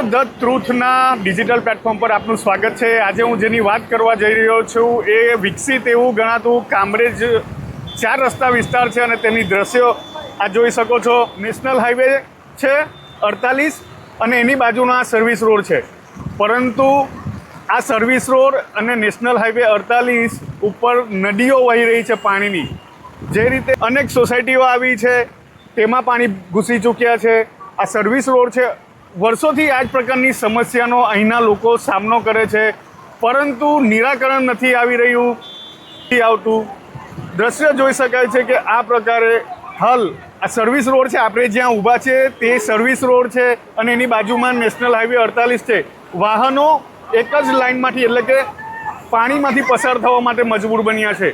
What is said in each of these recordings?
The ટ્રુથના digital platform પર આપનું સ્વાગત છે। આજે હું જેની વાત કરવા જઈ રહ્યો છું એ વિકસિત એવું ગણાતું કામરેજ 4 રસ્તા વિસ્તાર છે અને તેની દ્રશ્યો આ જોઈ શકો છો। નેશનલ હાઈવે છે 48 અને એની બાજુનો આ સર્વિસ રોડ છે, પરંતુ આ સર્વિસ રોડ અને નેશનલ હાઈવે 48 ઉપર નદીઓ વહી રહી છે પાણીની। જે રીતે અનેક સોસાયટીઓ આવી છે તેમાં પાણી ઘૂસી ચૂક્યા છે। આ સર્વિસ રોડ છે, વર્ષોથી આ જ પ્રકારની સમસ્યાનો અહીંના લોકો સામનો કરે છે, પરંતુ નિરાકરણ નથી આવી રહ્યું, આવતું દ્રશ્ય જોઈ શકાય છે કે આ પ્રકારે હાલ આ સર્વિસ રોડ છે, આપણે જ્યાં ઊભા છે તે સર્વિસ રોડ છે અને એની બાજુમાં નેશનલ હાઈવે 48 છે। વાહનો એક જ લાઇનમાંથી એટલે કે પાણીમાંથી પસાર થવા માટે મજબૂર બન્યા છે।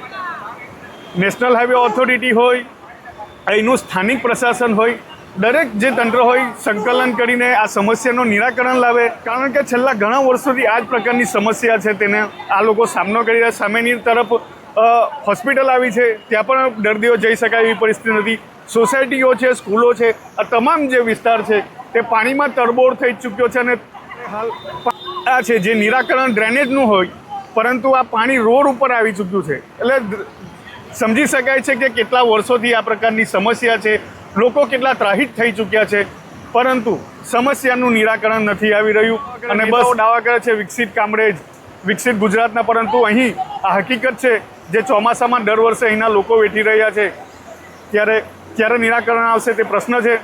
નેશનલ હાઈવે ઓથોરિટી હોય, અહીંનું સ્થાનિક પ્રશાસન હોય, દરેક જે તંત્ર હોય સંકલન કરીને આ સમસ્યાનું નિરાકરણ લાવે, કારણ કે છેલ્લા ઘણા વર્ષોથી આ જ પ્રકારની સમસ્યા છે તેને આ લોકો સામનો કરી રહ્યા। સામેની તરફ હોસ્પિટલ આવી છે, ત્યાં પણ દર્દીઓ જઈ શકાય એવી પરિસ્થિતિ નથી। સોસાયટીઓ છે, સ્કૂલો છે, આ તમામ જે વિસ્તાર છે તે પાણીમાં તરબોળ થઈ ચૂક્યો છે અને હાલ આ છે જે નિરાકરણ ડ્રેનેજનું હોય, પરંતુ આ પાણી રોડ ઉપર આવી ચૂક્યું છે। એટલે સમજી શકાય છે કે કેટલા વર્ષોથી આ પ્રકારની સમસ્યા છે, લોકો કેટલા ત્રાહિત થઈ ચૂક્યા છે, પરંતુ સમસ્યાનું નિરાકરણ નથી આવી રહ્યું। અને બસ દાવા કરે છે વિકસિત કામરેજ, વિકસિત ગુજરાતના, પરંતુ અહીં આ હકીકત છે જે ચોમાસામાં દર વર્ષે અહીંના લોકો વેઠી રહ્યા છે। ત્યારે નિરાકરણ આવશે તે પ્રશ્ન છે।